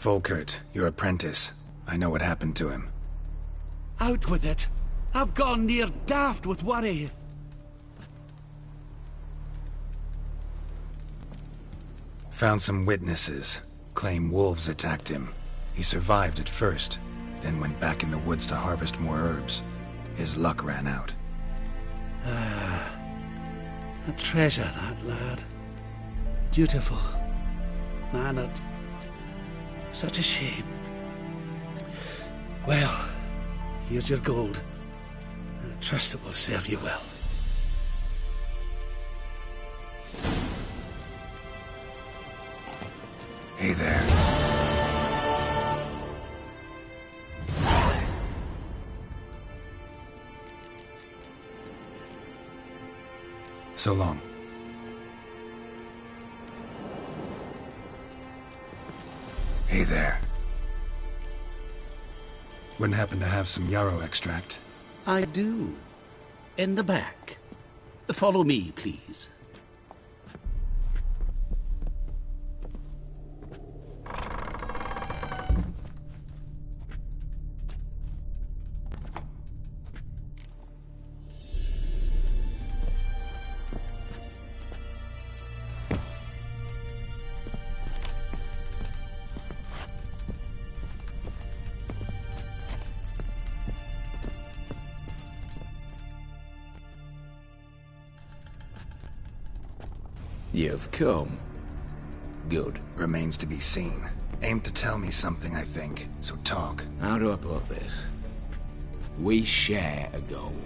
Volkert, your apprentice. I know what happened to him. Out with it. I've gone near daft with worry. Found some witnesses. Claim wolves attacked him. He survived at first, then went back in the woods to harvest more herbs. His luck ran out. A treasure, that lad. Dutiful. Mannered. Such a shame. Well, here's your gold. I trust it will serve you well. Hey there. So long. Hey there. Wouldn't happen to have some yarrow extract? I do. In the back. Follow me, please. You've come. Good. Remains to be seen. Aim to tell me something, I think. So talk. How do I put this? We share a goal.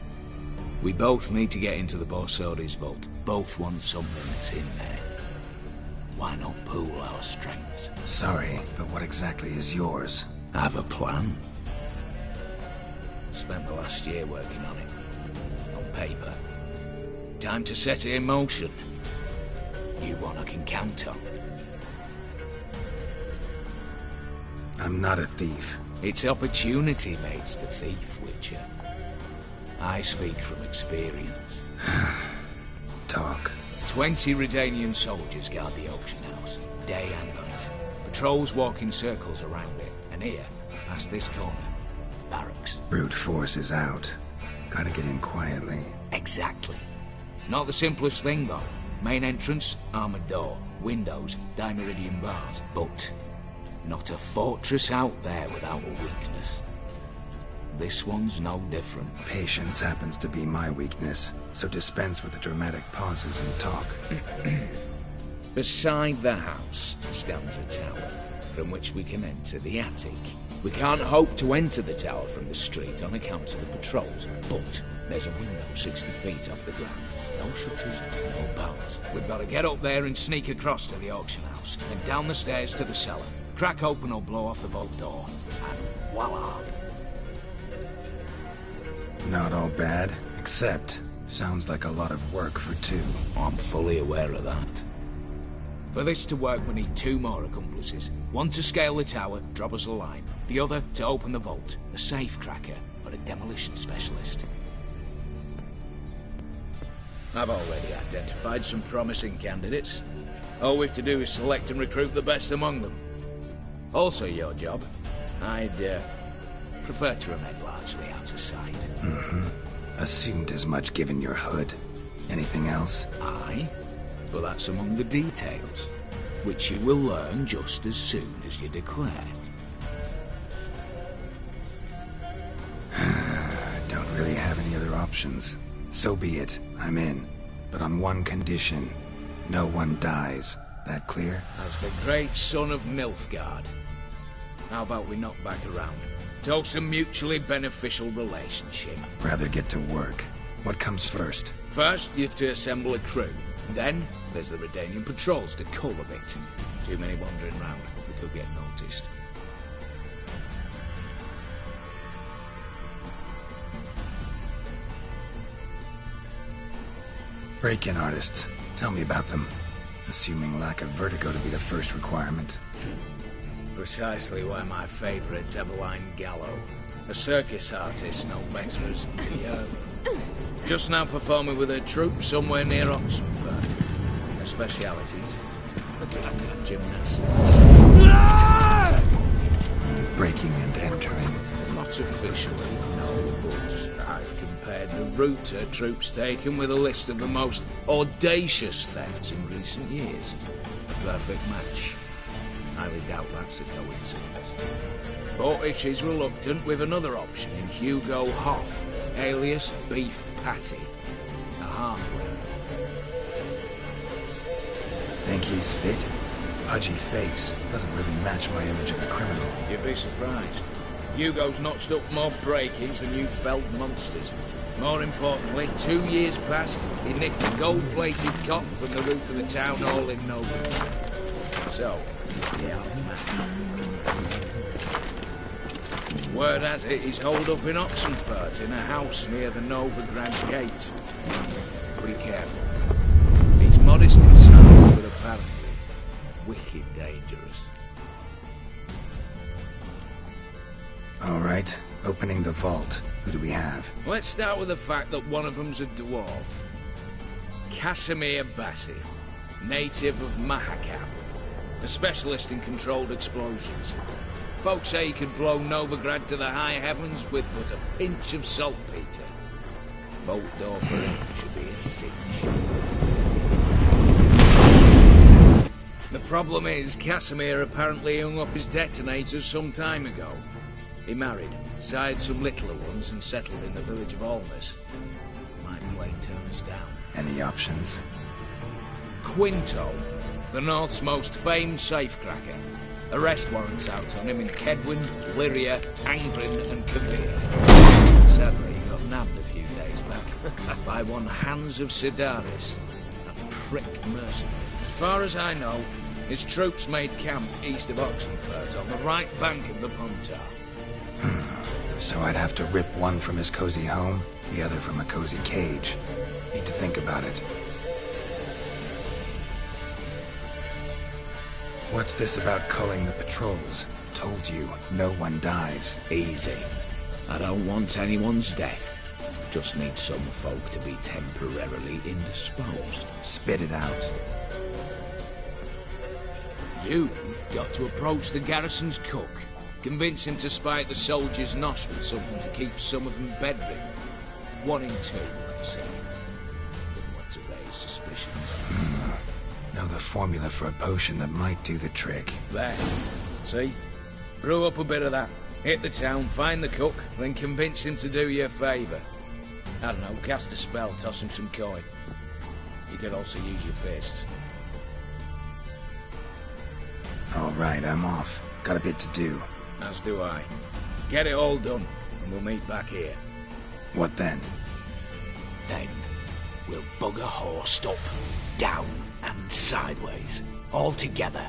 We both need to get into the Borsodi's vault. Both want something that's in there. Why not pool our strengths? Sorry, but what exactly is yours? I have a plan. Spent the last year working on it. On paper. Time to set it in motion. You one I can count on. I'm not a thief. It's opportunity makes the thief, Witcher. I speak from experience. Talk. 20 Redanian soldiers guard the auction house, day and night. Patrols walk in circles around it, and here, past this corner, barracks. Brute force is out. Gotta get in quietly. Exactly. Not the simplest thing, though. Main entrance, armored door, windows, dimeridian bars. But not a fortress out there without a weakness. This one's no different. Patience happens to be my weakness, so dispense with the dramatic pauses and talk. Beside the house stands a tower, from which we can enter the attic. We can't hope to enter the tower from the street on account of the patrols, but there's a window 60 feet off the ground. No shutters, no bars. We've got to get up there and sneak across to the auction house, then down the stairs to the cellar. Crack open or blow off the vault door, and voila! Not all bad, except sounds like a lot of work for two. I'm fully aware of that. For this to work, we need two more accomplices. One to scale the tower, drop us a line. The other to open the vault, a safe cracker, or a demolition specialist. I've already identified some promising candidates. All we have to do is select and recruit the best among them. Also your job. I'd prefer to remain largely out of sight. Assumed as much given your hood. Anything else? Aye, but that's among the details, which you will learn just as soon as you declare. Don't really have any other options. So be it. I'm in. But on one condition. No one dies. That clear? As the great son of Nilfgaard. How about we knock back around? Toast a mutually beneficial relationship. Rather get to work. What comes first? First, you have to assemble a crew. Then, there's the Redanian patrols to cull a bit. Too many wandering round. We could get noticed. Break-in artists. Tell me about them. Assuming lack of vertigo to be the first requirement. Precisely why my favourite's Eveline Gallo. A circus artist no better as the just now performing with her troupe somewhere near Oxenfurt. Her specialities? Gymnastics. breaking and entering. Not officially, no, but I've compared the route her troops taken with a list of the most audacious thefts in recent years. A perfect match. I highly doubt that's a coincidence. But if she's reluctant, with another option in Hugo Hoff, alias Beef Patty, a halfling. Think he's fit? Pudgy face doesn't really match my image of a criminal. You'd be surprised. Hugo's notched up more break-ins than you felled monsters. More importantly, 2 years past, he nicked a gold-plated cot from the roof of the town hall in Nova. So, yeah, word has it he's holed up in Oxenfurt in a house near the Novigrad Gate. Be careful. He's modest inside, but apparently wicked dangerous. All right, opening the vault. Who do we have? Let's start with the fact that one of them's a dwarf. Casimir Bassi, native of Mahakam, a specialist in controlled explosions. Folks say he could blow Novigrad to the high heavens with but a pinch of saltpeter. Bolt door for him should be a cinch. The problem is, Casimir apparently hung up his detonators some time ago. He married, sired some littler ones, and settled in the village of Almas. Might play turn us down. Any options? Quinto, the North's most famed safecracker. Arrest warrants out on him in Kedwin, Lyria, Angrin, and Kavir. Sadly, he got nabbed a few days back by one Hans of Sidaris, a prick mercenary. As far as I know, his troops made camp east of Oxenfurt on the right bank of the Puntar. So I'd have to rip one from his cozy home, the other from a cozy cage. Need to think about it. What's this about culling the patrols? Told you, no one dies. Easy. I don't want anyone's death. Just need some folk to be temporarily indisposed. Spit it out. You've got to approach the garrison's cook. Convince him to spike the soldiers' nosh with something to keep some of them bedridden. 1 in 2, let's say. Wouldn't want to raise suspicions. Know the formula for a potion that might do the trick. There. See? Brew up a bit of that. Hit the town, find the cook, then convince him to do you a favour. I don't know, cast a spell, toss him some coin. You could also use your fists. All right, I'm off. Got a bit to do. As do I. Get it all done, and we'll meet back here. What then? Then, we'll bugger horsed up, down, and sideways. All together.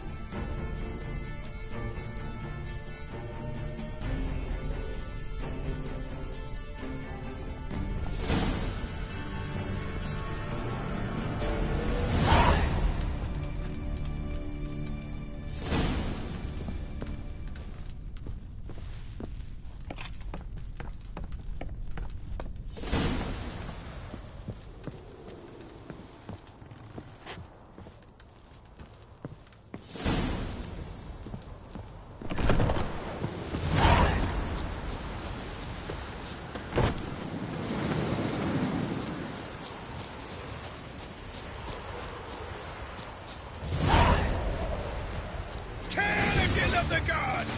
The gods!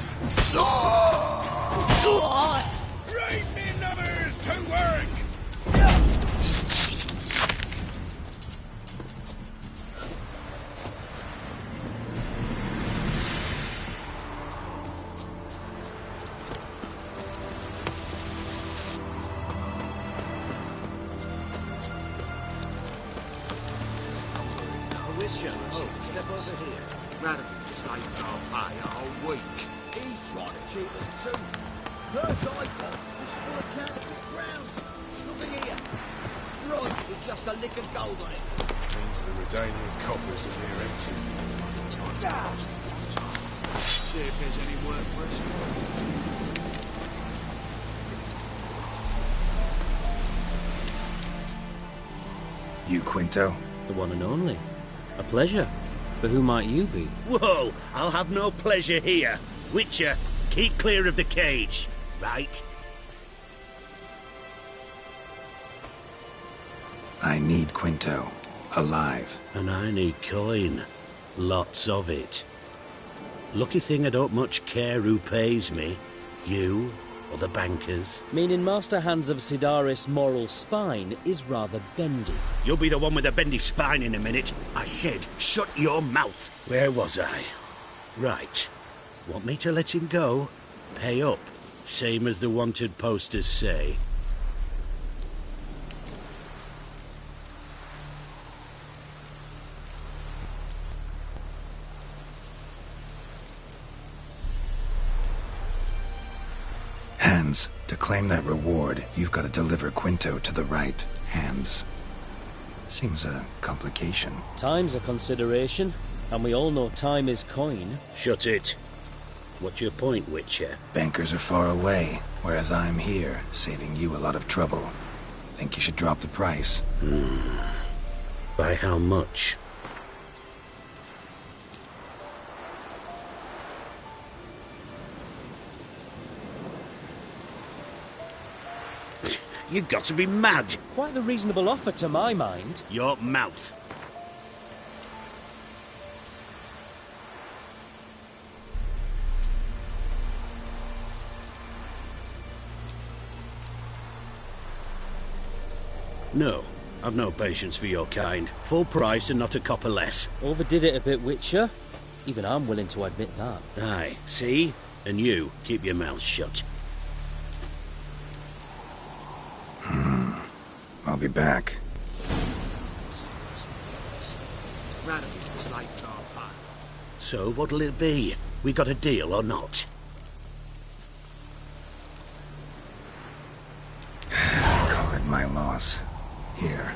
Right me numbers to work! Step over here. Rather than just like our pie a whole week. He's trying to cheat us too. First icon is full of counterfeit grounds. Nothing here. Right, with just a lick of gold on it. Means the Redanian coffers are near empty. See if there's any work for us. You, Quinto? The one and only. A pleasure. But who might you be? Whoa, I'll have no pleasure here. Witcher, Keep clear of the cage, right? I need Quinto. Alive. And I need coin. Lots of it. Lucky thing I don't much care who pays me. You or the bankers. Meaning Master Hands of Sidaris' moral spine is rather bendy. You'll be the one with the bendy spine in a minute. I said, shut your mouth. Where was I? Right. Want me to let him go? Pay up. Same as the wanted posters say. Hands, to claim that reward, you've got to deliver Quinto to the right hands. Seems a complication. Time's a consideration, and we all know time is coin. Shut it. What's your point, Witcher? Bankers are far away, whereas I'm here, saving you a lot of trouble. Think you should drop the price? By how much? You got to be mad! Quite the reasonable offer to my mind. Your mouth. No, I've no patience for your kind. Full price and not a copper less. Overdid it a bit, Witcher. Even I'm willing to admit that. Aye, see? And you, keep your mouth shut. I'll be back. So what'll it be? We got a deal or not? Call it my loss. Here.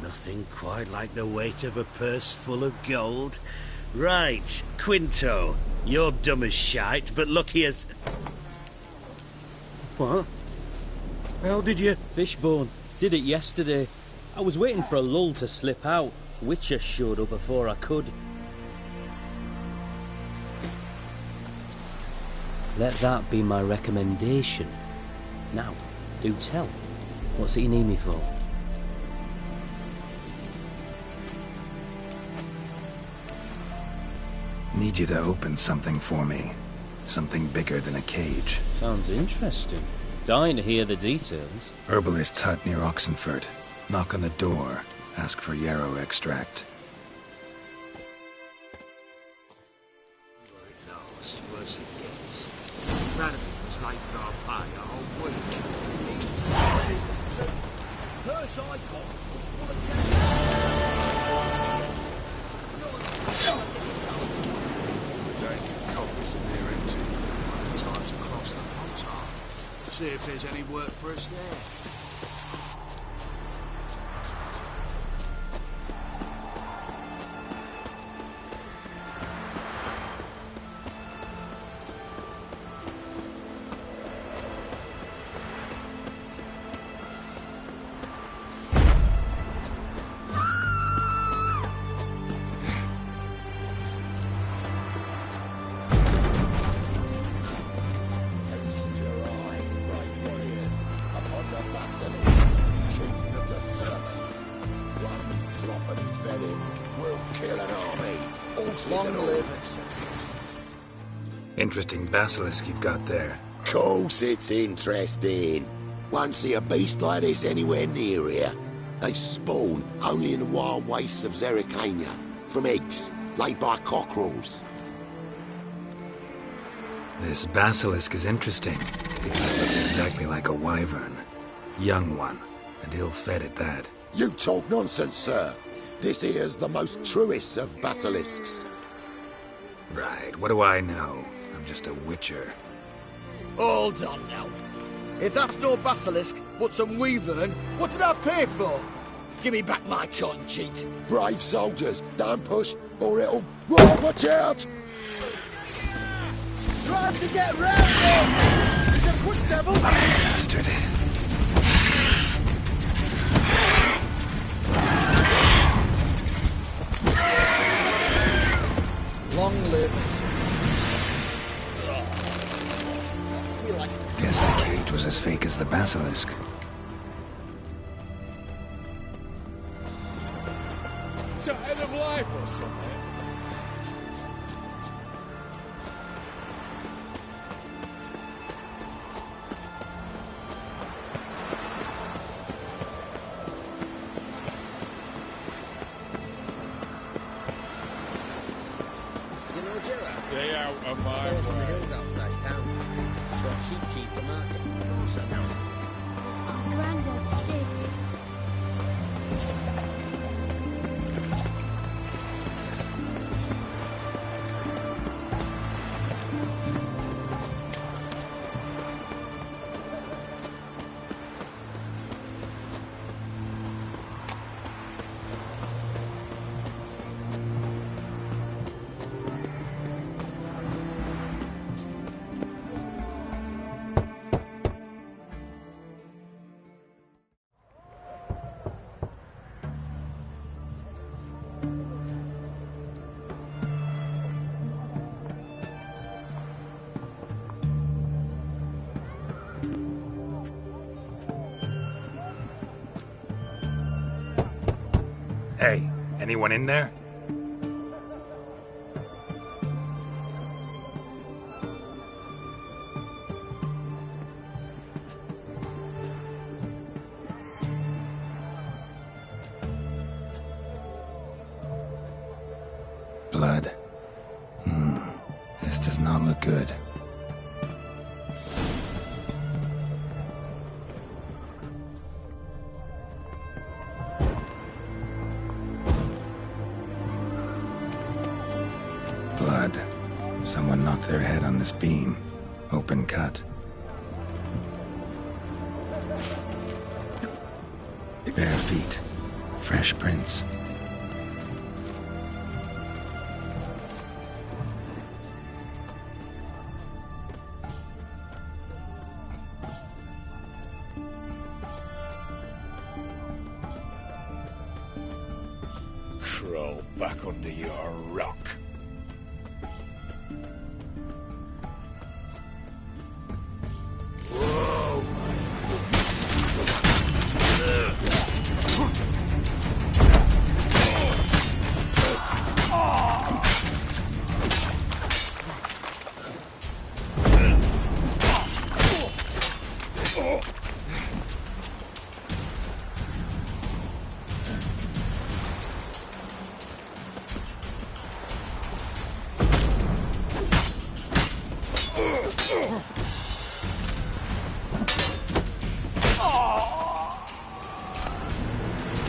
Nothing quite like the weight of a purse full of gold. Right, Quinto. You're dumb as shite, but lucky as... What? How did you... Fishbone. Did it yesterday. I was waiting for a lull to slip out. Witcher showed up before I could. Let that be my recommendation. Now, do tell. What's it you need me for? Need you to open something for me. Something bigger than a cage. Sounds interesting. Dying to hear the details. Herbalist's hut near Oxenfurt. Knock on the door. Ask for yarrow extract. See if there's any work for us there. Interesting basilisk you've got there. Course it's interesting. Won't see a beast like this anywhere near here. They spawn only in the wild wastes of Zerrikania, from eggs laid by cockerels. This basilisk is interesting, because it looks exactly like a wyvern. Young one, and ill-fed at that. You talk nonsense, sir. This here's the most truest of basilisks. Right, what do I know? I'm just a witcher. Hold on now. If that's no basilisk, but some wyvern, what did I pay for? Give me back my coin, cheat. Brave soldiers, don't push, or it'll... Whoa, watch out! Trying to get round him! He's a quick devil! Bastard. Long live. as fake as the basilisk. Tired of life or something? You know Gerard? Stay out of my From the way. hills outside town. Got sheep cheese to market. Of course I know. Our granddad's sick. Hey, anyone in there? Blood. This does not look good. Blood. Someone knocked their head on this beam. Open cut. Bare feet. Fresh prints. Crawl back under your rock.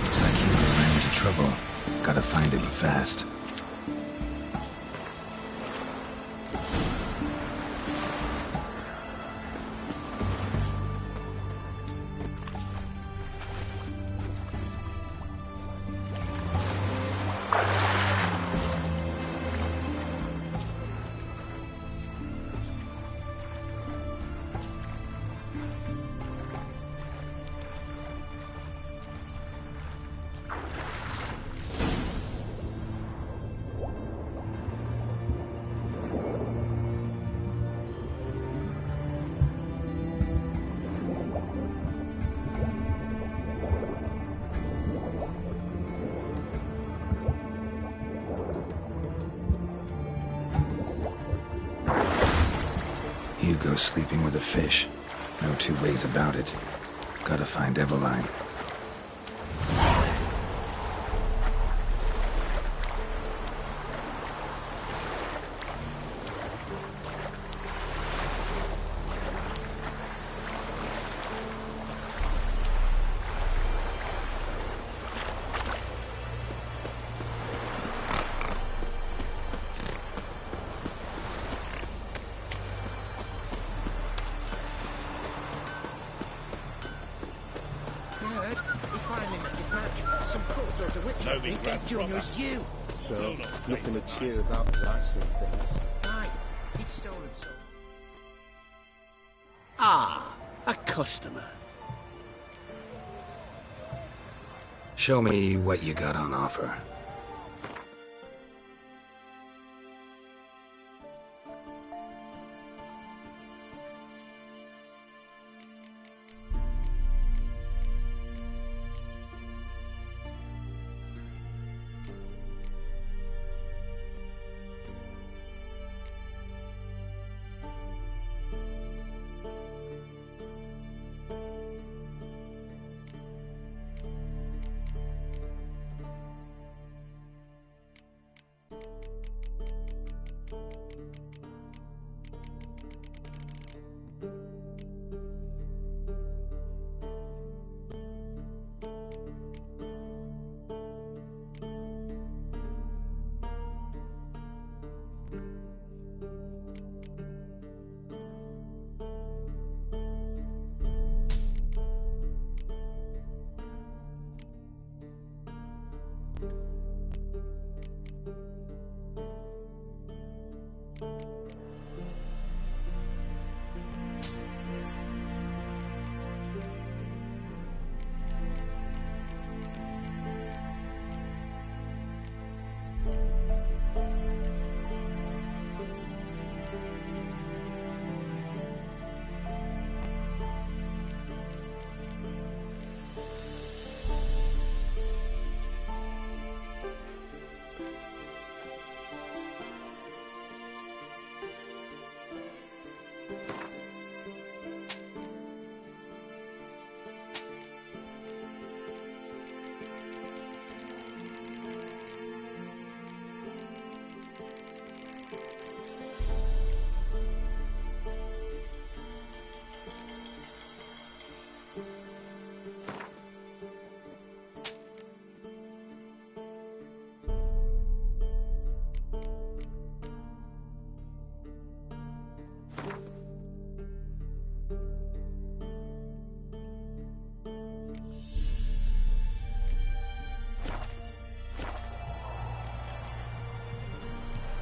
Looks like he ran into trouble. Gotta find him fast. Hugo's sleeping with a fish. No two ways about it. Gotta find Eveline. Heard? He finally met his match. Some poor throws a whip. No, they He grab gave Junior his due. So, nothing to cheer about as I see things. Aye, he'd stolen some. Ah, a customer. Show me what you got on offer.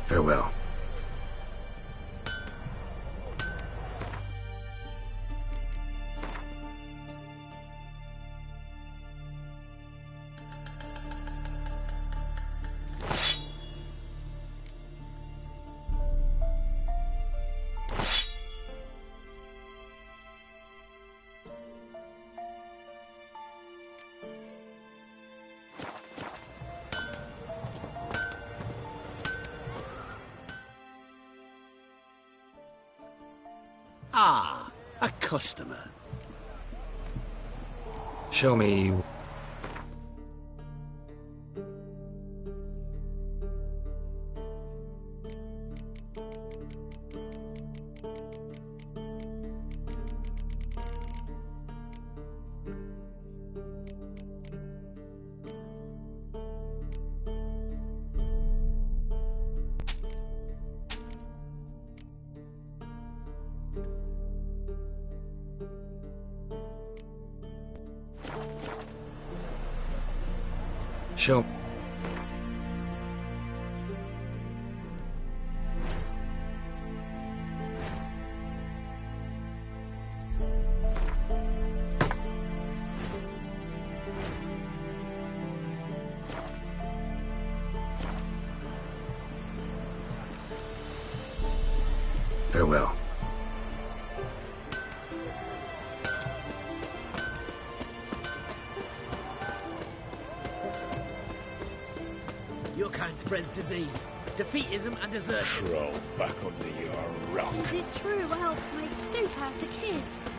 Farewell. Ah, a customer. Show me... Show... Farewell. Your kind spreads disease, defeatism and desertion. Crawl back under your rock. Is it true elves make soup out of kids?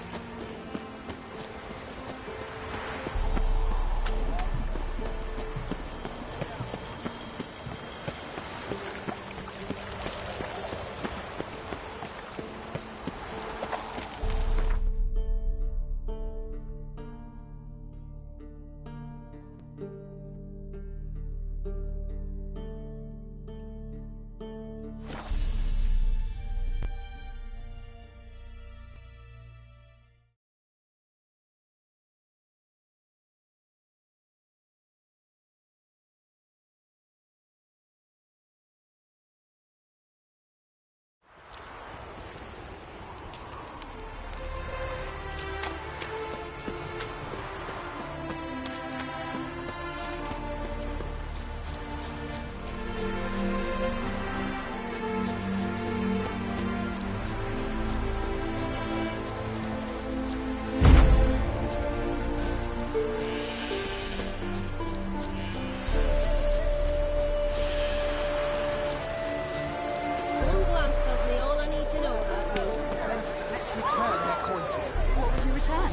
One glance tells me all I need to know about you. Then let's return that coin to him. What would you return?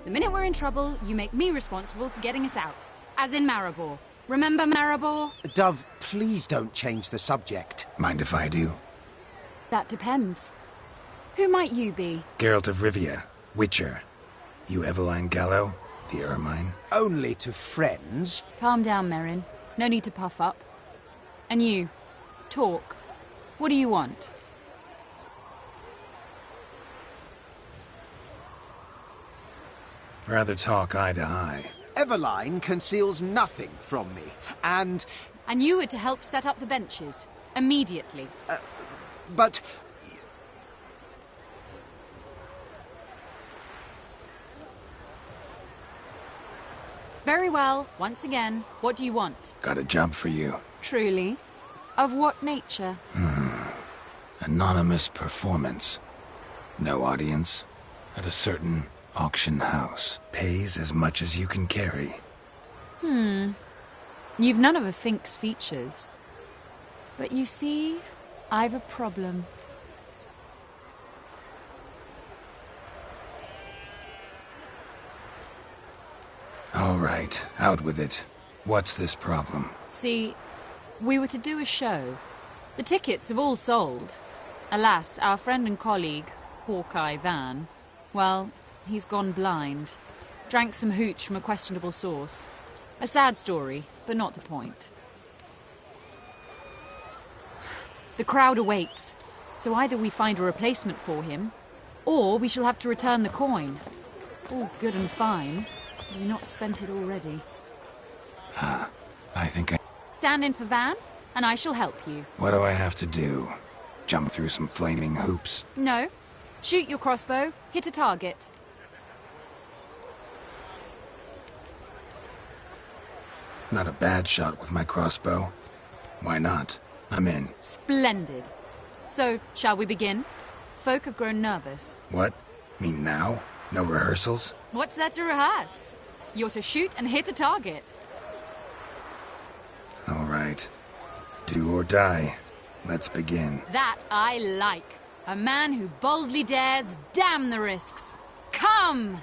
The minute we're in trouble, you make me responsible for getting us out. As in Maribor. Remember Maribor? Dove, please don't change the subject. Mind if I do? That depends. Who might you be? Geralt of Rivia, Witcher. You Eveline Gallo, the Ermine. Only to friends. Calm down, Merrin. No need to puff up. And you, talk. What do you want? Rather talk eye to eye. Eveline conceals nothing from me, and... And you were to help set up the benches. Immediately. but... Very well. Once again, what do you want? Got a job for you. Truly? Of what nature? Anonymous performance. No audience. At a certain auction house. Pays as much as you can carry. You've none of a Fink's features. But you see, I've a problem. All right, out with it. What's this problem? See, we were to do a show. The tickets have all sold. Alas, our friend and colleague, Hawkeye Van, well, he's gone blind. Drank some hooch from a questionable source. A sad story, but not the point. The crowd awaits, so either we find a replacement for him, or we shall have to return the coin. All good and fine. Have we not spent it already? I think I... stand in for Van, and I shall help you. What do I have to do? Jump through some flaming hoops? No. Shoot your crossbow, hit a target. Not a bad shot with my crossbow. Why not? I'm in. Splendid. So, shall we begin? Folk have grown nervous. What? Mean now? No rehearsals? What's there to rehearse? You're to shoot and hit a target. All right. Do or die. Let's begin. That I like. A man who boldly dares, damn the risks. Come!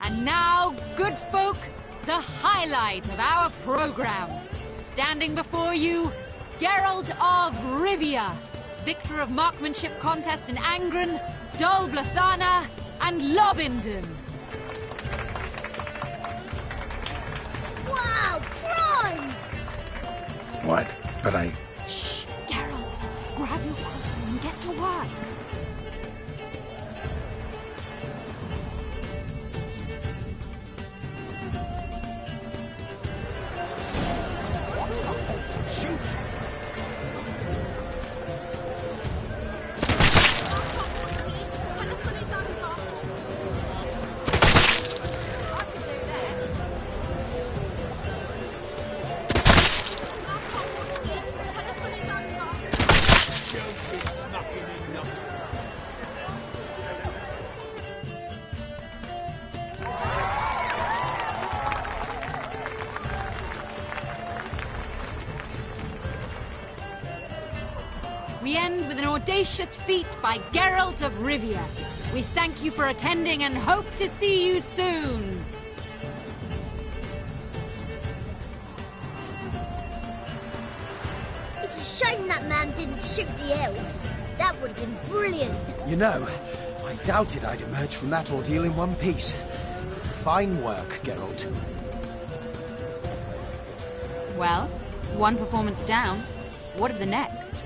And now, good folk, the highlight of our program. Standing before you, Geralt of Rivia, victor of marksmanship contest in Angren, Dol Blathana, and Lobindon. Wow, prime! What? But I... Shh, Geralt. Grab your crossbow and get to work. Shoot! We end with an audacious feat by Geralt of Rivia. We thank you for attending and hope to see you soon. It's a shame that man didn't shoot the elf. That would have been brilliant. You know, I doubted I'd emerge from that ordeal in one piece. Fine work, Geralt. Well, one performance down. What of the next?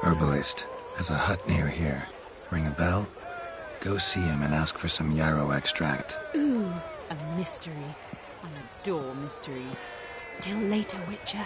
Herbalist has a hut near here. Ring a bell? Go see him and ask for some yarrow extract. Ooh, a mystery. I adore mysteries. Till later, Witcher.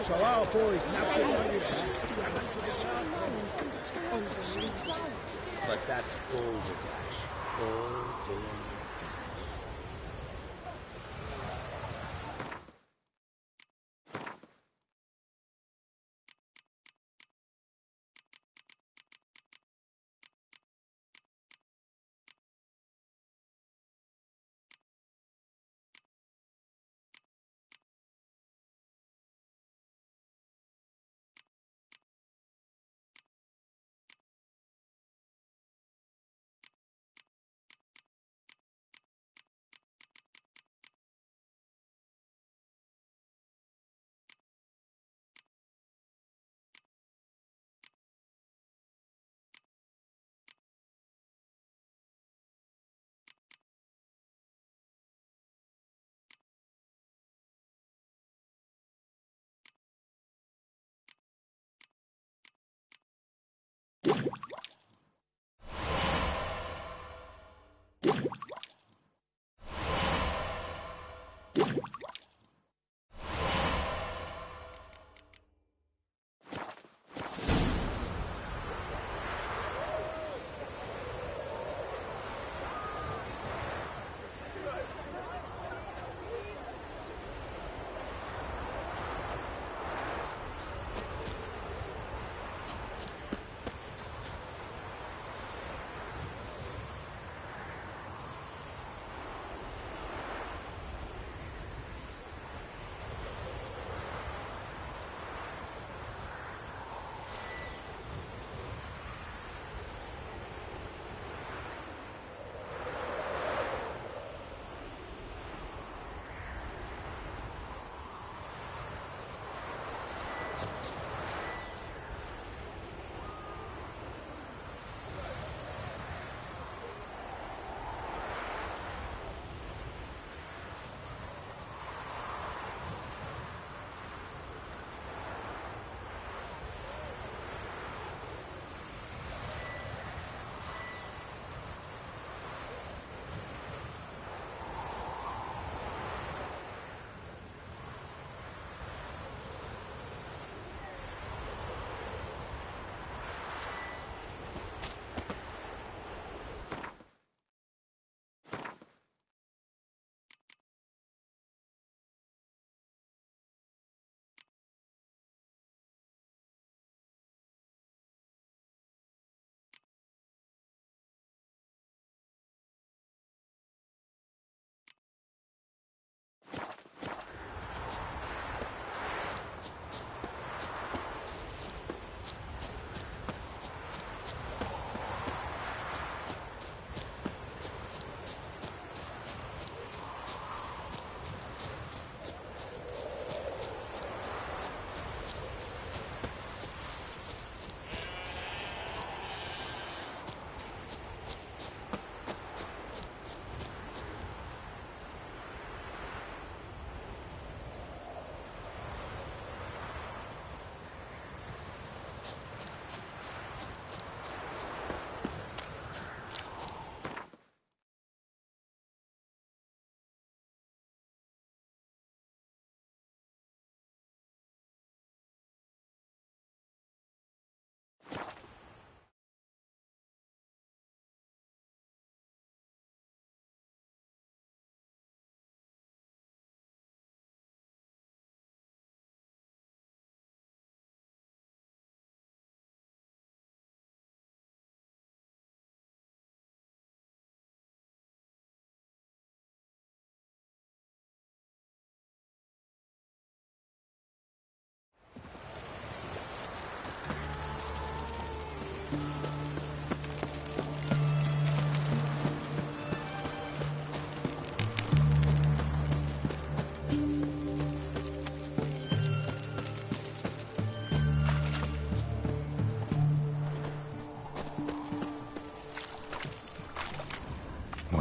So our boys now but that's balderdash. Balderdash.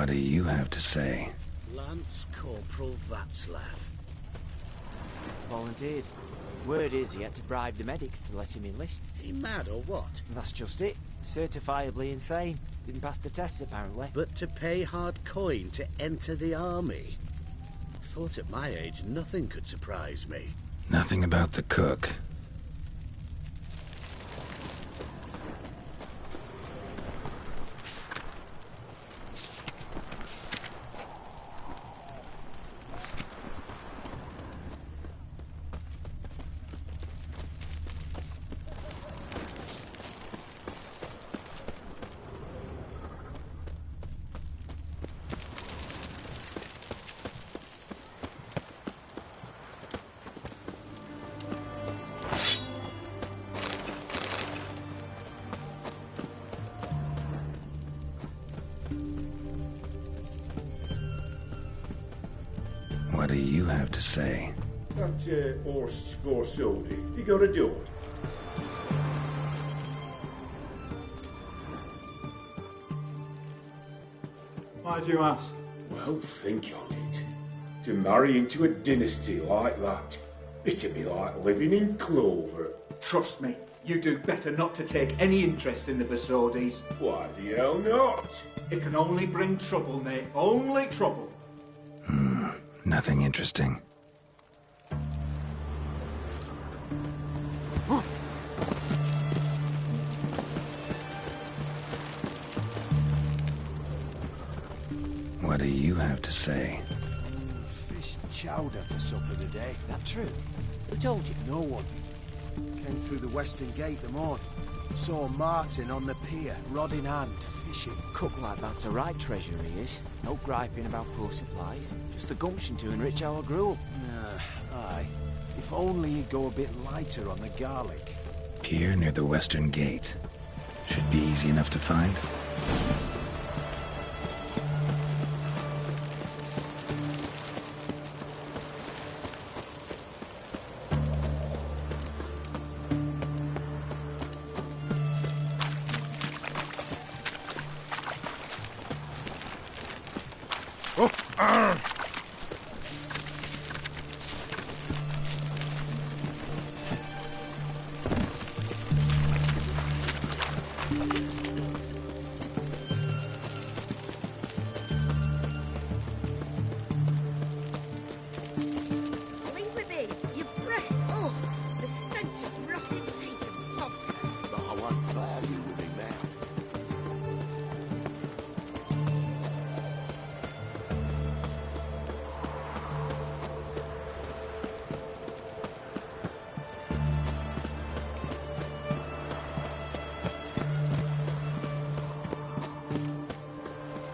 What do you have to say? Lance Corporal Václav. Volunteered. Word is he had to bribe the medics to let him enlist. He mad or what? That's just it. Certifiably insane. Didn't pass the tests, apparently. But to pay hard coin to enter the army? Thought at my age nothing could surprise me. Nothing about the cook. What do you have to say? That horse Scorsodi, he got a daughter. Why'd you ask? Well, think on it. To marry into a dynasty like that, it'd be like living in clover. Trust me, you do better not to take any interest in the Besodis. Why the hell not? It can only bring trouble, mate. Only trouble. Nothing interesting. What do you have to say? Fish chowder for supper today. That true? Who told you? No one. Came through the western gate the morning. Saw Martin on the pier, rod in hand, fishing. Cook like that's the right treasure he is. No griping about poor supplies. Just the gumption to enrich our gruel. Aye. If only he'd go a bit lighter on the garlic. Pier near the western gate. Should be easy enough to find. Leave me be. Your breath. Oh, the stench of rotted teeth and vodka. But I won't plough you with me mouth.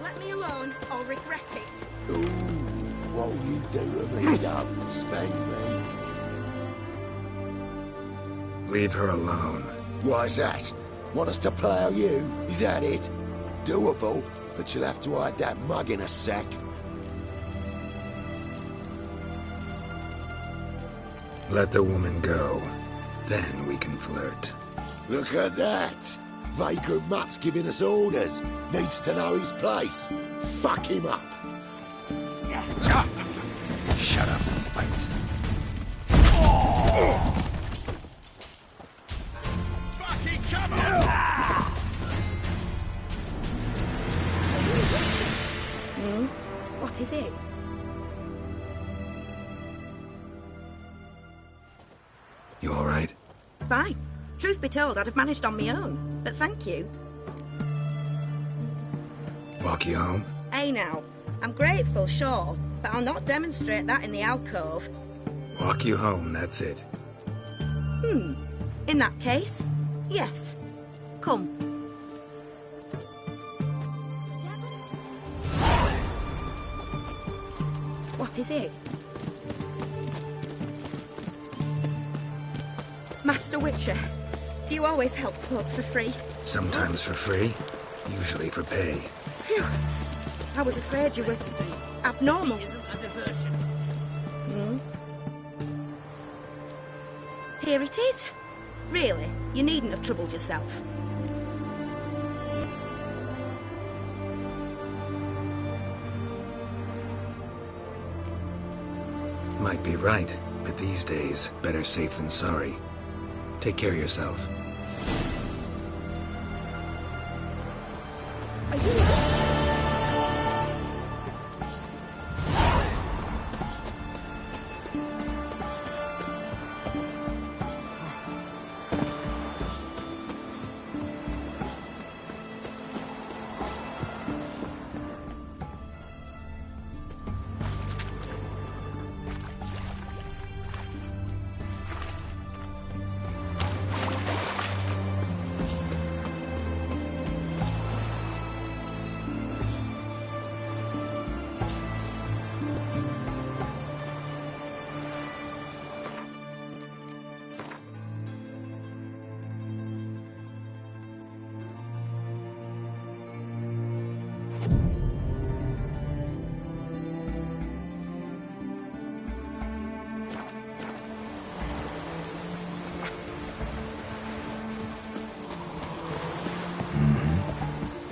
Let me alone. I'll regret it. Ooh, what will you do to me, dove? Spank me. Leave her alone. Why's that? Want us to plough you? Is that it? Doable, but you'll have to hide that mug in a sack. Let the woman go. Then we can flirt. Look at that! Vagrant Mutt's giving us orders. Needs to know his place. Fuck him up. Shut up and fight. Fucking come on! What is it? You all right? Fine. Truth be told, I'd have managed on my own. But thank you. Walk you home? Hey now, I'm grateful, sure, but I'll not demonstrate that in the alcove. Walk you home, that's it. In that case, yes. Come. What is it? Master Witcher, do you always help folk for free? Sometimes for free, usually for pay. Phew. I was afraid you were abnormal. Isn't a desertion. Here it is. Really, you needn't have troubled yourself. might be right, but these days, better safe than sorry. Take care of yourself. Are you what?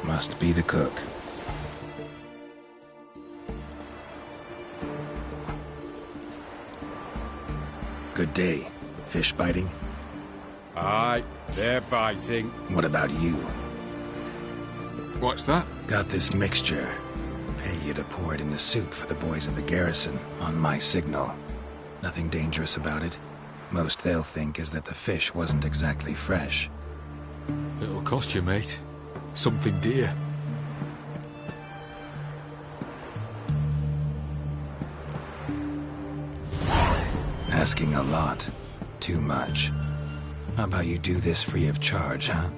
Must be the cook. Good day. Fish biting? Aye, they're biting. What about you? What's that? Got this mixture. Pay you to pour it in the soup for the boys of the garrison, on my signal. Nothing dangerous about it. Most they'll think is that the fish wasn't exactly fresh. It'll cost you, mate. Something dear. Asking a lot. Too much. How about you do this free of charge, huh?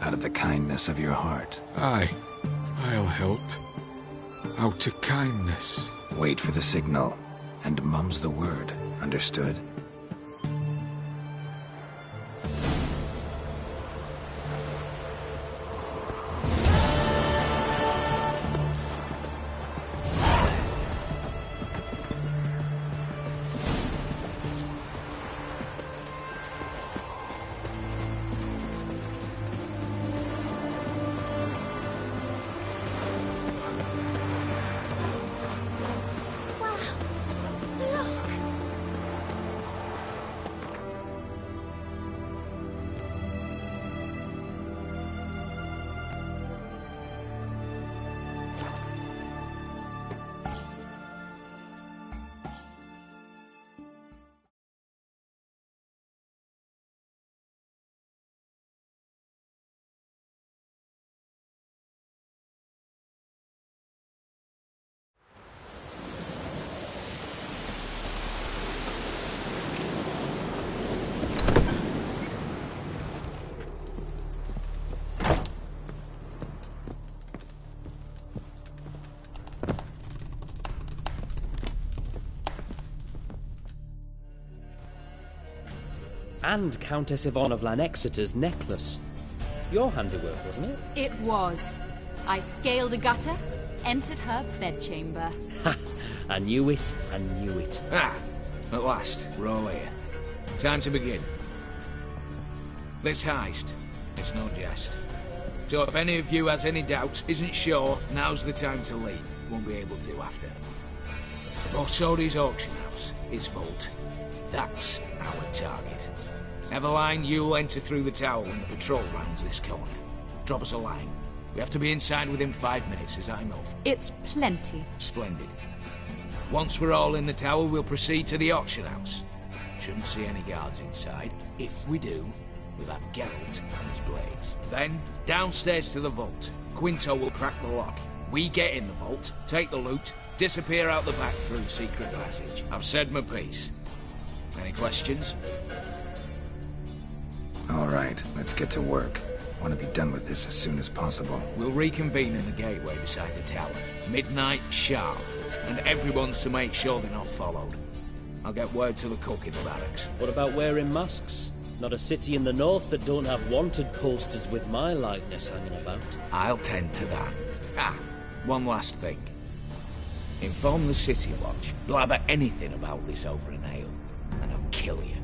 Out of the kindness of your heart. Aye, I'll help. Out of kindness. Wait for the signal, and mum's the word. Understood? And Countess Yvonne of Lanexeter's necklace. Your handiwork, wasn't it? It was. I scaled a gutter, entered her bedchamber. Ha! I knew it, I knew it. Ah, at last, we're all here. Time to begin. This heist, it's no jest. So if any of you has any doubts, isn't sure, now's the time to leave. Won't be able to after. Borsodi's auction house, its vault. That's our target. Eveline, you'll enter through the tower when the patrol rounds this corner. Drop us a line. We have to be inside within 5 minutes, is that enough? It's plenty. Splendid. Once we're all in the tower, we'll proceed to the auction house. Shouldn't see any guards inside. If we do, we'll have Geralt and his blades. Then, downstairs to the vault. Quinto will crack the lock. We get in the vault, take the loot, disappear out the back through the secret passage. I've said my piece. Any questions? All right, let's get to work. Want to be done with this as soon as possible. We'll reconvene in the gateway beside the tower. Midnight sharp. And everyone's to make sure they're not followed. I'll get word to the cook in the barracks. What about wearing masks? Not a city in the north that don't have wanted posters with my likeness hanging about. I'll tend to that. Ah, one last thing. Inform the City Watch. Blabber anything about this over an ale, and I'll kill you.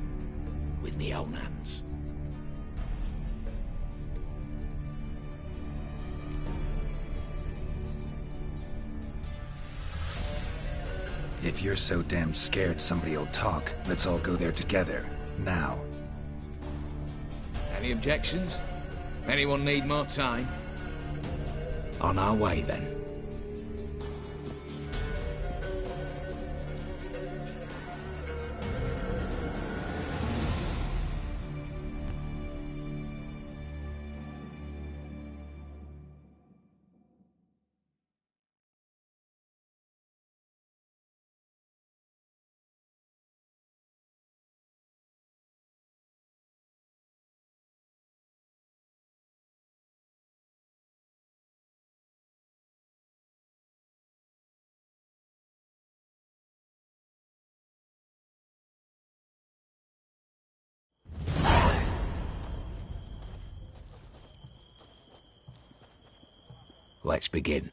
With me own hands. If you're so damn scared somebody'll talk, let's all go there together. Now. Any objections? Anyone need more time? On our way, then. Let's begin.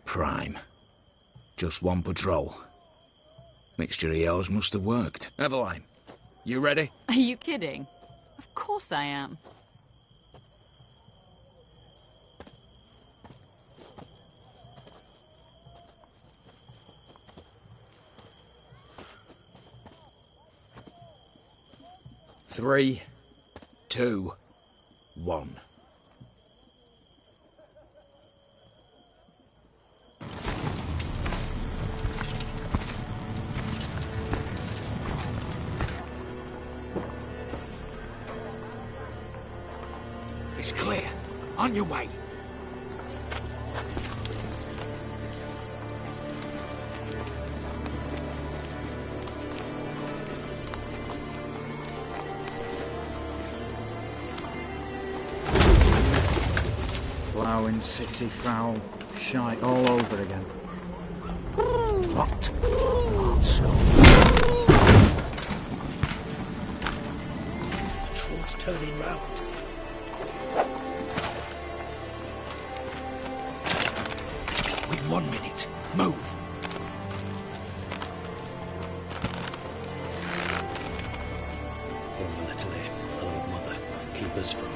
Prime. Just one patrol. Mixture of yours must have worked. Eveline, you ready? Are you kidding? Of course I am. Three, 2, 1. It's clear. On your way. Plowing, city foul, shite all over again. What? Arsehole. Patrol's turning round. We've 1 minute. Move. Home a little here, old mother. Keep us from.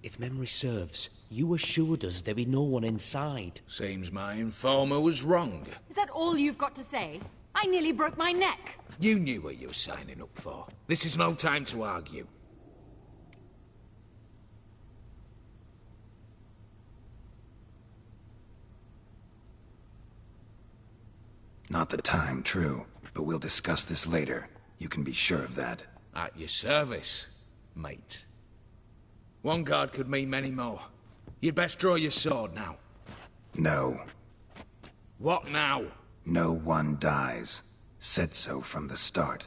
If memory serves, you assured us there be no one inside. Seems my informer was wrong. Is that all you've got to say? I nearly broke my neck. You knew what you were signing up for. This is no time to argue. Not the time, true. But we'll discuss this later. You can be sure of that. At your service, mate. One guard could mean many more. You'd best draw your sword now. No. What now? No one dies. Said so from the start.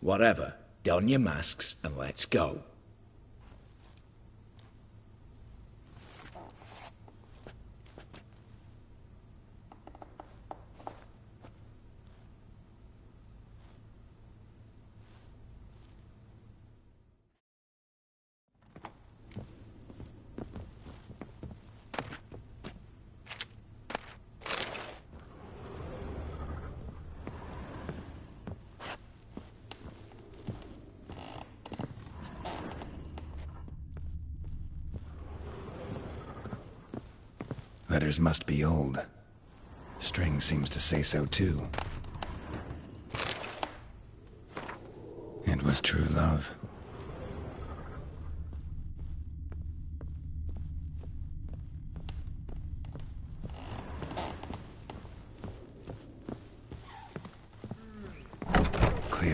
Whatever. Don your masks and let's go. Letters must be old. String seems to say so too. It was true love.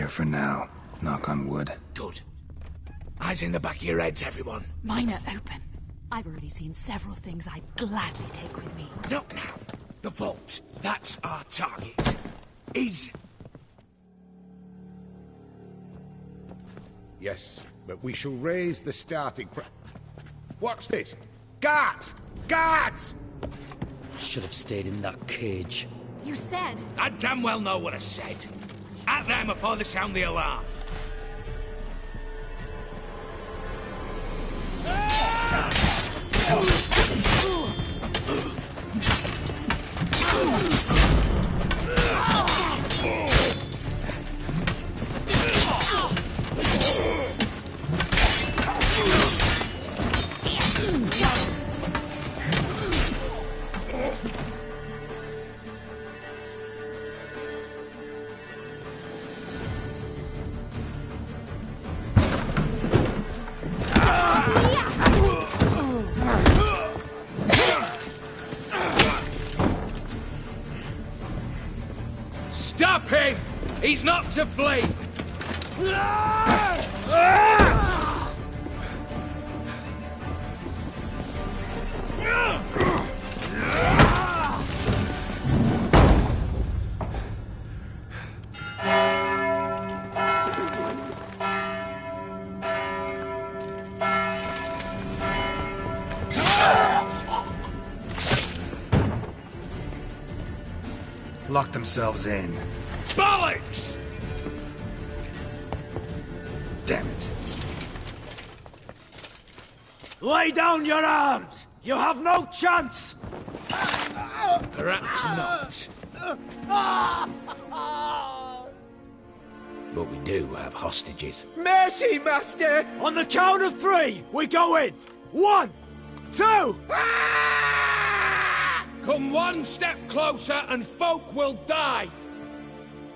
clear for now. Knock on wood. Good. Eyes in the back of your heads, everyone. Mine are open. I've already seen several things I'd gladly take with me. Not now. The vault. That's our target. Is... Yes, but we shall raise the starting What's this? Guards! Guards! Should have stayed in that cage. You said... I damn well know what I said. At them before they sound the alarm. Stop him! He's not to flee! Locked themselves in. Bollocks! Damn it. Lay down your arms! You have no chance! Perhaps not. But we do have hostages. Mercy, Master! On the count of 3, we go in! 1, 2... Come one step closer and folk will die!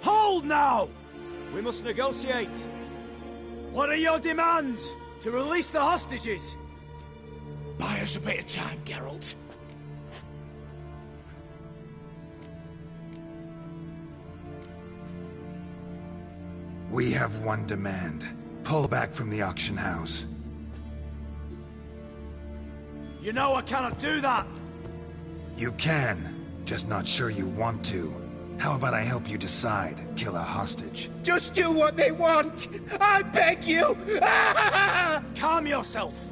Hold now! We must negotiate. What are your demands? To release the hostages? Buy us a bit of time, Geralt. We have one demand. Pull back from the auction house. You know I cannot do that! You can, just not sure you want to. How about I help you decide? Kill a hostage. Just do what they want! I beg you! Calm yourself!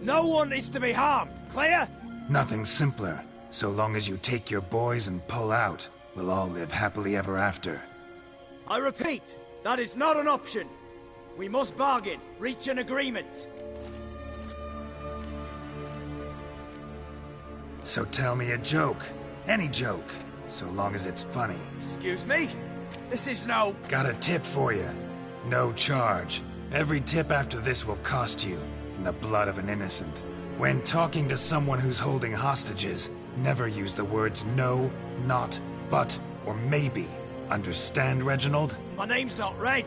No one is to be harmed, clear? Nothing simpler. So long as you take your boys and pull out, we'll all live happily ever after. I repeat, that is not an option. We must bargain, reach an agreement. So tell me a joke. Any joke. So long as it's funny. Excuse me? This is no... Got a tip for you. No charge. Every tip after this will cost you, in the blood of an innocent. When talking to someone who's holding hostages, never use the words no, not, but, or maybe. Understand, Reginald? My name's not Reg.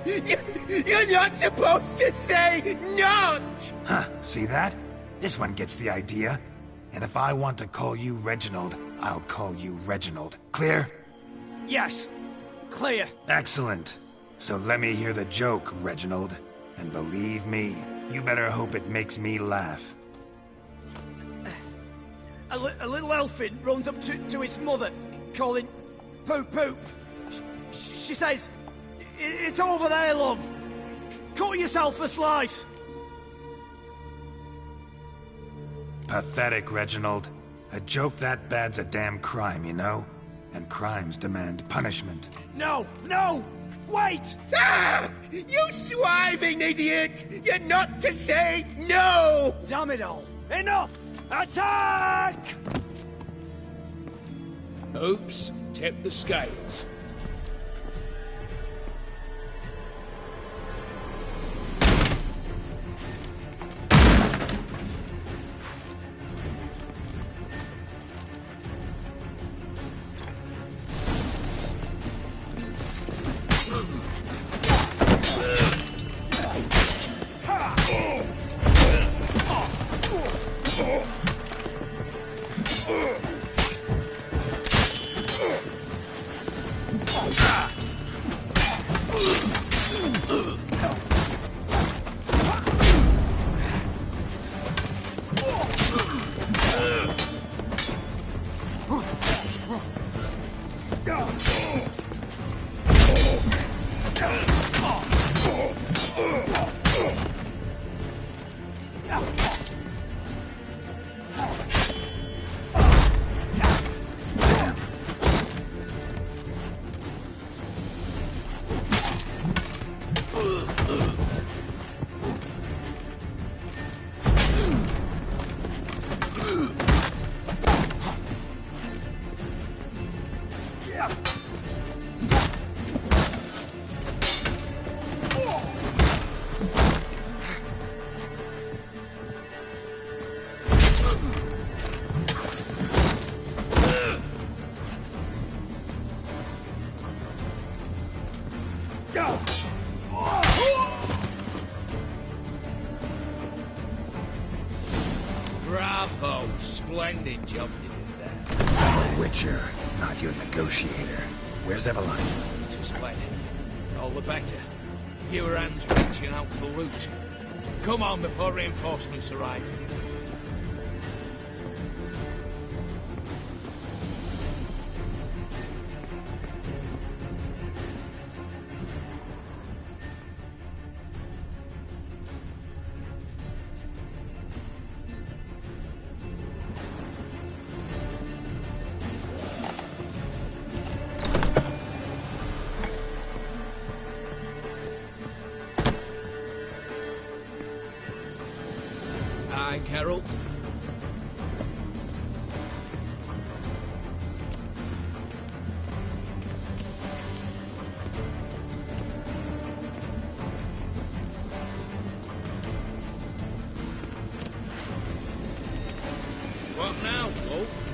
You're not supposed to say not! Huh, see that? This one gets the idea. And if I want to call you Reginald, I'll call you Reginald. Clear? Yes. Clear. Excellent. So let me hear the joke, Reginald. And believe me, you better hope it makes me laugh. A little elfin runs up to his mother, calling Poop Poop. She says, "It's over there, love. Cut yourself a slice." Pathetic, Reginald. A joke that bad's a damn crime, you know? And crimes demand punishment. No! No! Wait! Ah! You swiving idiot! You're not to say no! Damn it all! Enough! Attack! Oops, tip the scales. Splendid job you did there. I'm a witcher, not your negotiator. Where's Eveline? Just fled. All the better. Fewer hands reaching out for loot. Come on before reinforcements arrive. Aye, Geralt. What now, Wolf?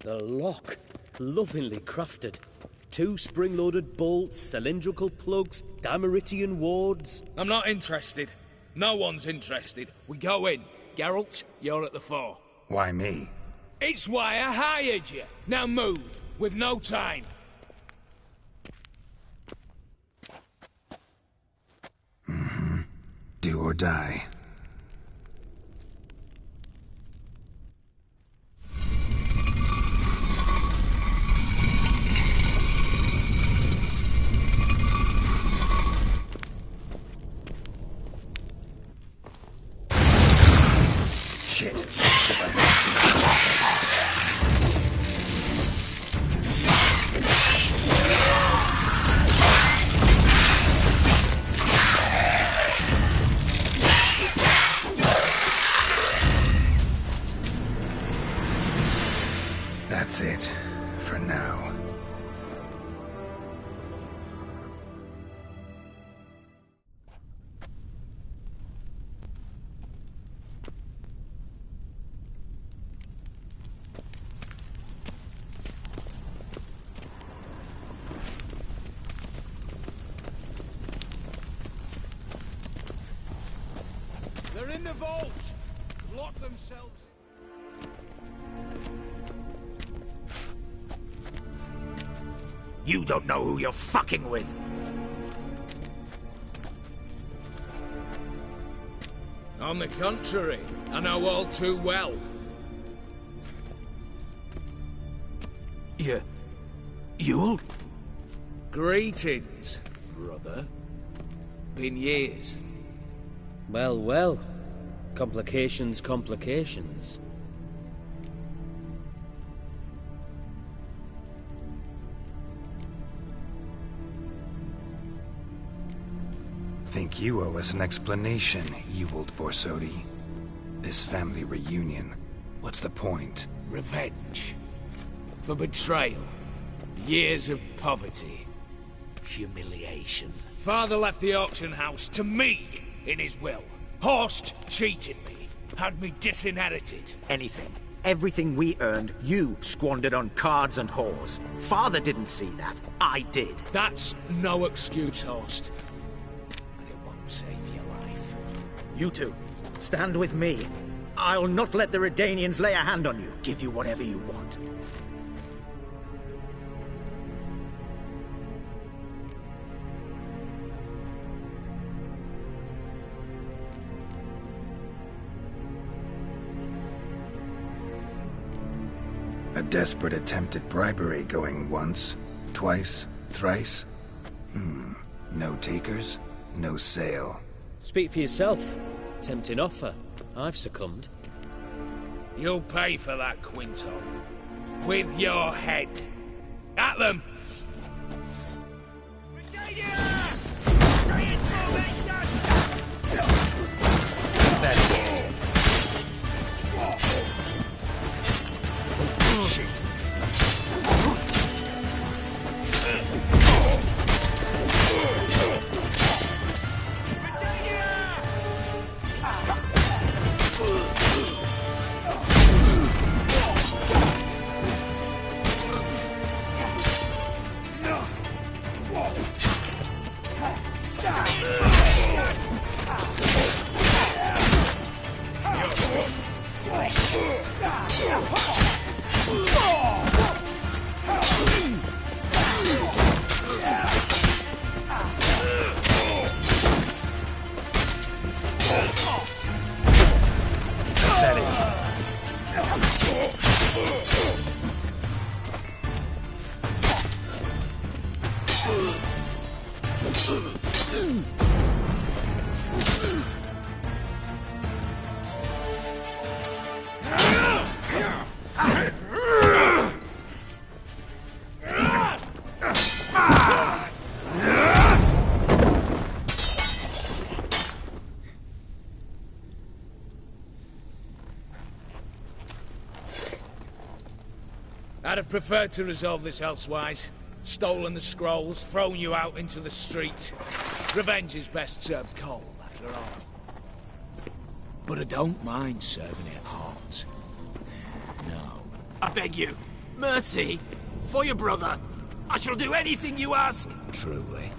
The lock. Lovingly crafted. 2 spring-loaded bolts, cylindrical plugs, Dameritian wards. I'm not interested. No one's interested. We go in. Geralt, you're at the fore. Why me? It's why I hired you. Now move. We've no time. Do or die. Shit. That's it. For now. They're in the vault! Lock themselves You don't know who you're fucking with. On the contrary, I know all too well. You'll? Greetings, brother. Been years. Well, well. Complications, complications. Think you owe us an explanation, Ewald Borsodi. This family reunion. What's the point? Revenge. For betrayal. Years of poverty. Humiliation. Father left the auction house to me in his will. Horst cheated me. Had me disinherited. Anything. Everything we earned, you squandered on cards and whores. Father didn't see that. I did. That's no excuse, Horst. And it won't save your life. You two, stand with me. I'll not let the Redanians lay a hand on you. Give you whatever you want. A desperate attempt at bribery going once, twice, thrice. No takers, no sale. Speak for yourself. Tempting offer. I've succumbed. You'll pay for that, Quinto. With your head. At them! I'd have preferred to resolve this elsewise. Stolen the scrolls, thrown you out into the street. Revenge is best served cold, after all. But I don't mind serving it hot. No. I beg you, mercy, for your brother. I shall do anything you ask. Truly.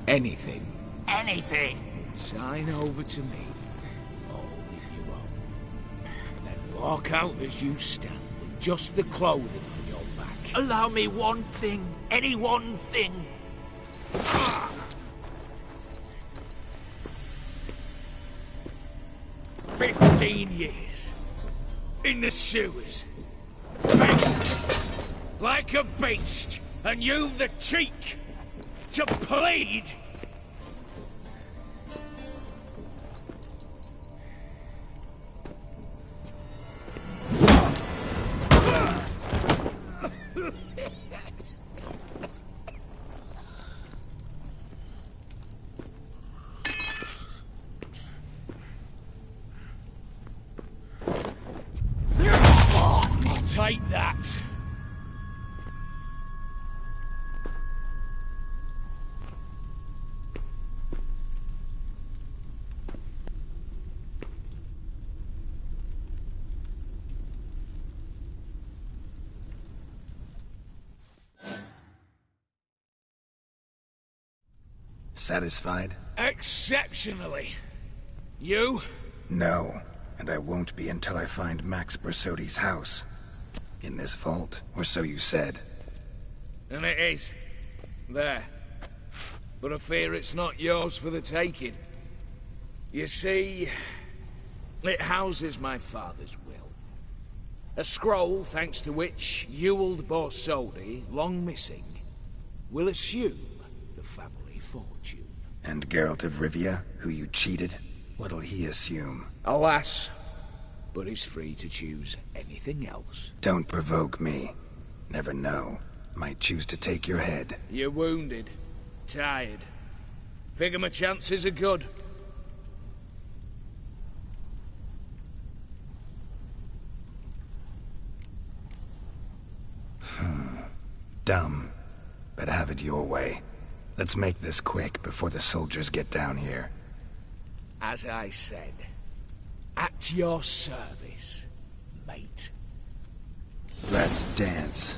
Anything. Anything. Sign over to me. All that you own. Then walk out as you stand, with just the clothing on your back. Allow me one thing. Any one thing. 15 years. In the sewers. Begging. Like a beast. And you've the cheek to plead. Take that. Satisfied? Exceptionally. You? No, and I won't be until I find Max Bersodi's house. In this vault, or so you said. And it is. There. But I fear it's not yours for the taking. You see, it houses my father's will. A scroll thanks to which Ewald Bersodi, long missing, will assume the family fortune. And Geralt of Rivia, who you cheated, what'll he assume? Alas, but he's free to choose anything else. Don't provoke me. Never know. Might choose to take your head. You're wounded. Tired. Figure my chances are good. Dumb. But have it your way. Let's make this quick before the soldiers get down here. As I said, at your service, mate. Let's dance.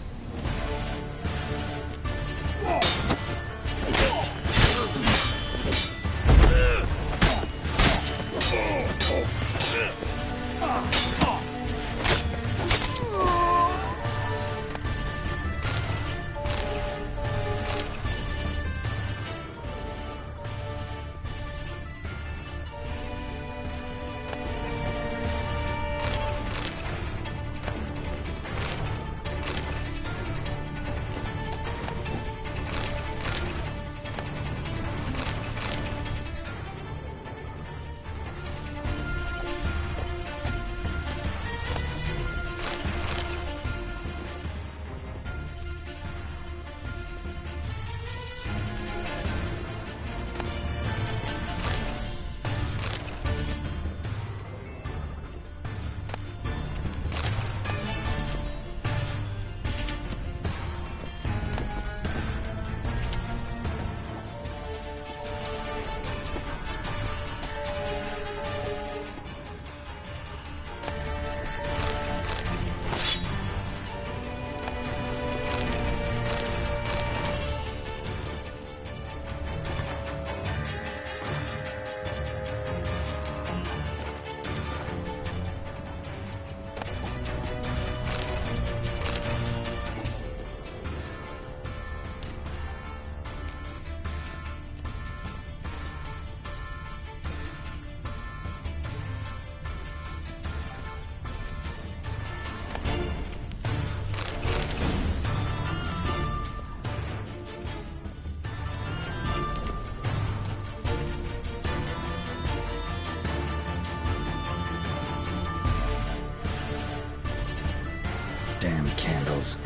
Damn candles.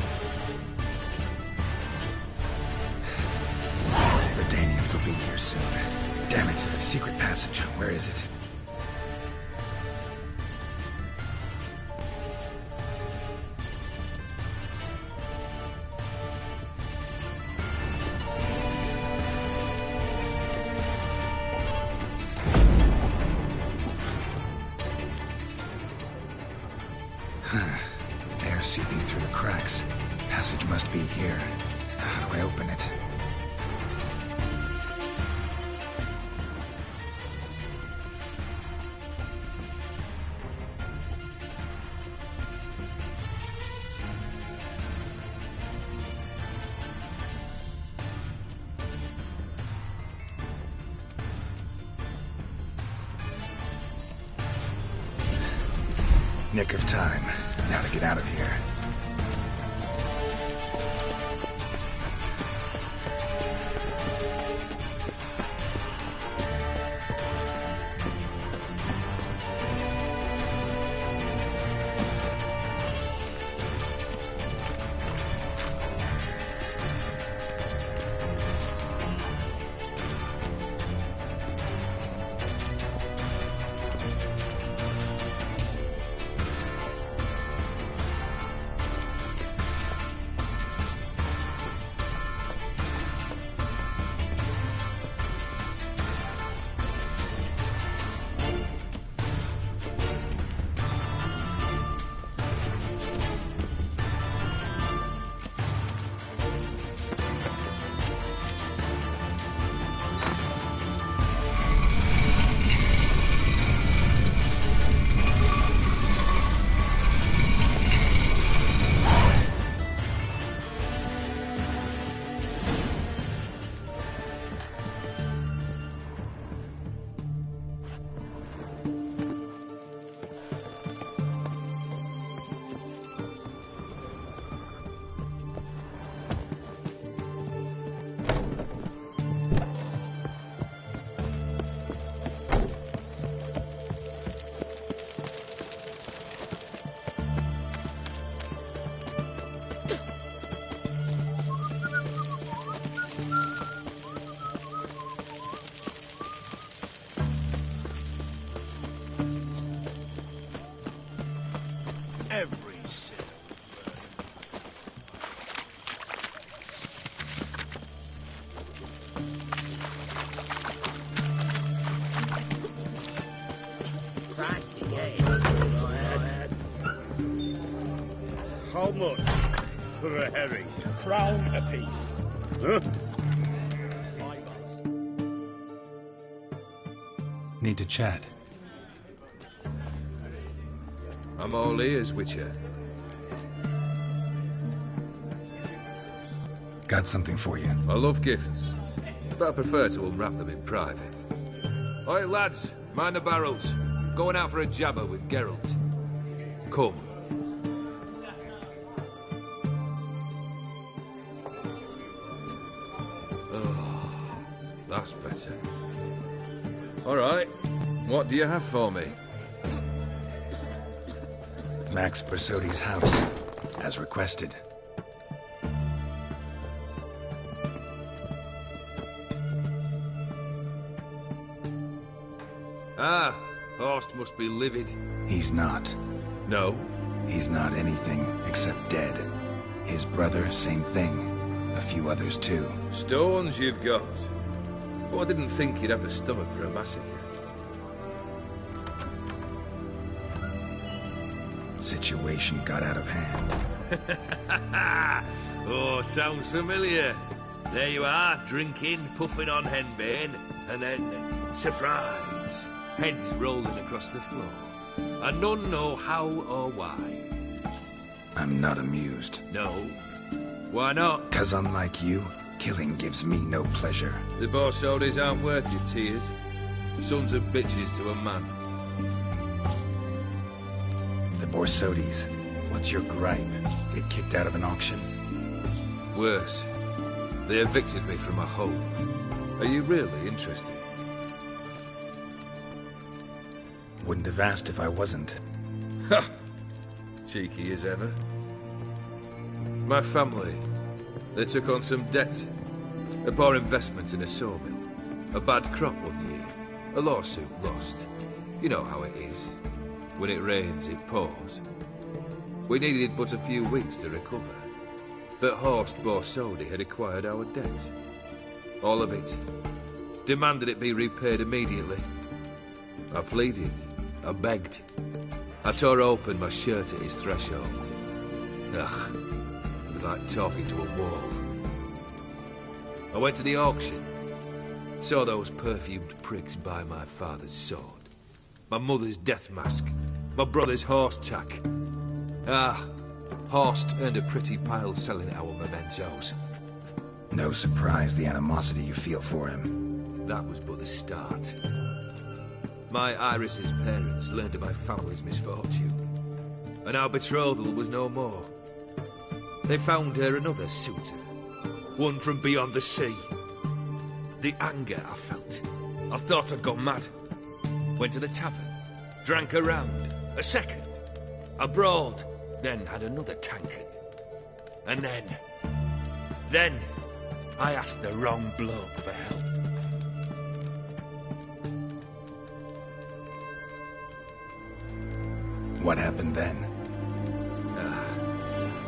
The Danians will be here soon. Damn it. Secret passage. Where is it? must be here. How do I open it? Nick of time. Now to get out of here. Every single How much for a herring? Crown apiece. Huh? Need to chat. I'm all ears, Witcher. Got something for you. I love gifts, but I prefer to unwrap them in private. Oi, lads, mind the barrels. Going out for a jabber with Geralt. Come. Oh, that's better. All right, what do you have for me? Max Bersodi's house, as requested. Ah, Horst must be livid. He's not. No? He's not anything except dead. His brother, same thing. A few others too. Stones you've got. But I didn't think you'd have the stomach for a massacre. Situation got out of hand. Oh, sounds familiar. There you are, drinking, puffing on henbane, and then, surprise, heads rolling across the floor. And none know how or why. I'm not amused. No? Why not? 'Cause unlike you, killing gives me no pleasure. The Borsodis aren't worth your tears. Sons of bitches to a man. The Borsodis, what's your gripe? Get kicked out of an auction? Worse. They evicted me from my home. Are you really interested? Wouldn't have asked if I wasn't. Ha! Cheeky as ever. My family, they took on some debt. A poor investment in a sawmill. A bad crop one year. A lawsuit lost. You know how it is. When it rains, it pours. We needed but a few weeks to recover. But Horst Borsodi had acquired our debt. All of it. Demanded it be repaid immediately. I pleaded. I begged. I tore open my shirt at his threshold. Ugh. was like talking to a wall. I went to the auction. Saw those perfumed prigs buy my father's sword, my mother's death mask, my brother's horse tack. Ah, Horst earned a pretty pile selling our mementos. No surprise the animosity you feel for him. That was but the start. My Iris's parents learned of my family's misfortune, and our betrothal was no more. They found her another suitor, one from beyond the sea. The anger I felt. I thought I'd gone mad. Went to the tavern, drank a round, a second, a broad, then had another tankard. And then I asked the wrong bloke for help. What happened then?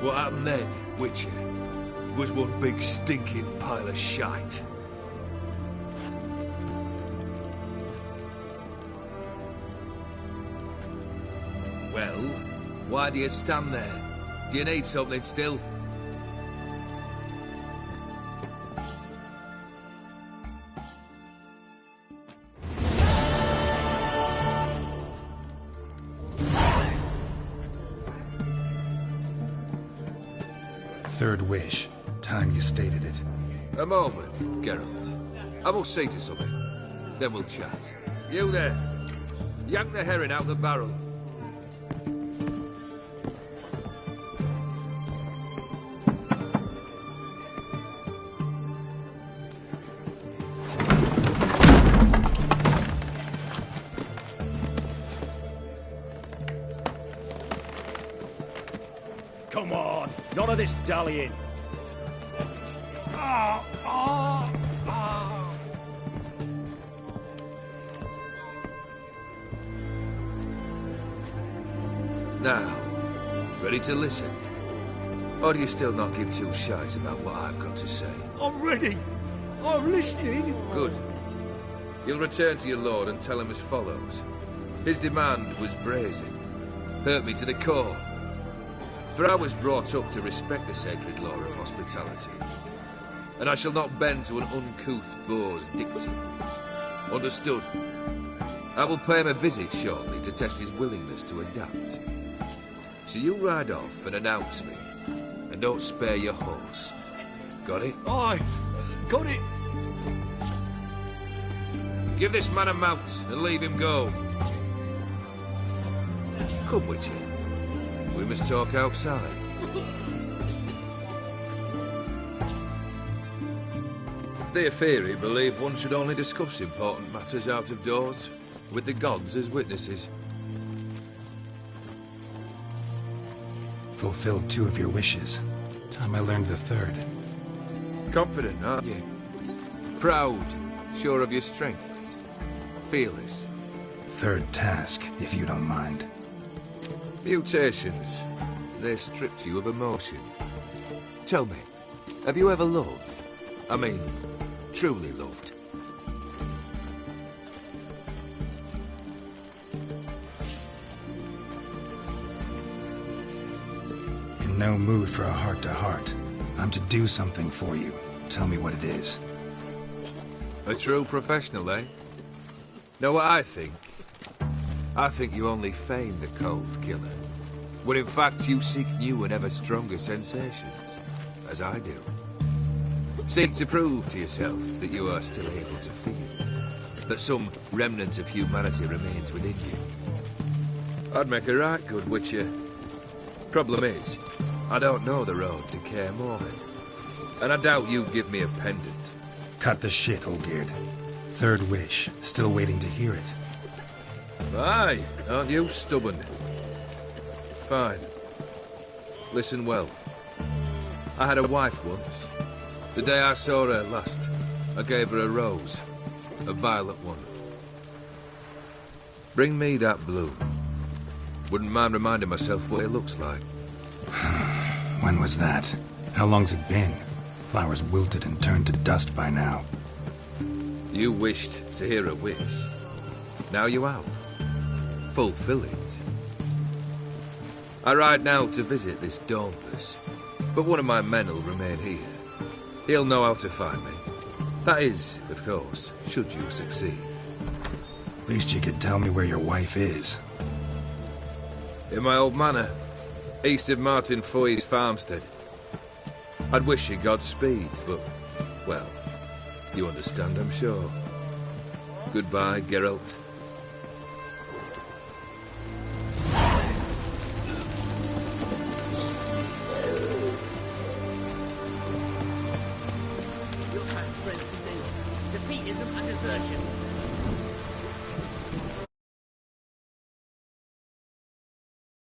What happened then, Witcher, was one big stinking pile of shite. Well, why do you stand there? Do you need something still? Third wish. Time you stated it. A moment, Geralt. I must see to something. Then we'll chat. You there. Yank the herring out the barrel. Come on, none of this dallying. Now, ready to listen? Or do you still not give two shites about what I've got to say? I'm ready. I'm listening. Good. You'll return to your lord and tell him as follows. His demand was brazen. Hurt me to the core. For I was brought up to respect the sacred law of hospitality. And I shall not bend to an uncouth boor's dictum. Understood? I will pay him a visit shortly to test his willingness to adapt. So you ride off and announce me. And don't spare your horse. Got it? Aye, got it. Give this man a mount and leave him go. Come, Witcher. We must talk outside. The Aetheri believe one should only discuss important matters out of doors, with the gods as witnesses. Fulfilled 2 of your wishes. Time I learned the 3rd. Confident, aren't you? Proud, sure of your strengths. Fearless. 3rd task, if you don't mind. Mutations. They stripped you of emotion. Tell me, have you ever loved? I mean, truly loved? In no mood for a heart-to-heart. I'm to do something for you. Tell me what it is. A true professional, eh? Know what I think? I think you only feign the cold killer, when in fact you seek new and ever stronger sensations, as I do. Seek to prove to yourself that you are still able to feel, that some remnant of humanity remains within you. I'd make a right good Witcher. Problem is, I don't know the road to Kaer Morhen, and I doubt you'd give me a pendant. Cut the shit, Olgierd. 3rd wish. Still waiting to hear it. Aye, aren't you stubborn? Fine. Listen well. I had a wife once. The day I saw her last, I gave her a rose. A violet one. Bring me that bloom. Wouldn't mind reminding myself what it looks like. When was that? How long's it been? Flowers wilted and turned to dust by now. You wished to hear a wish. Now you have. Fulfill it. I ride now to visit this dauntless, but one of my men will remain here. He'll know how to find me. That is, of course, should you succeed. At least you could tell me where your wife is. In my old manor, east of Martin Foy's farmstead. I'd wish you Godspeed, but, well, you understand, I'm sure. Goodbye, Geralt. You'll try and spread disease, defeatism and desertion.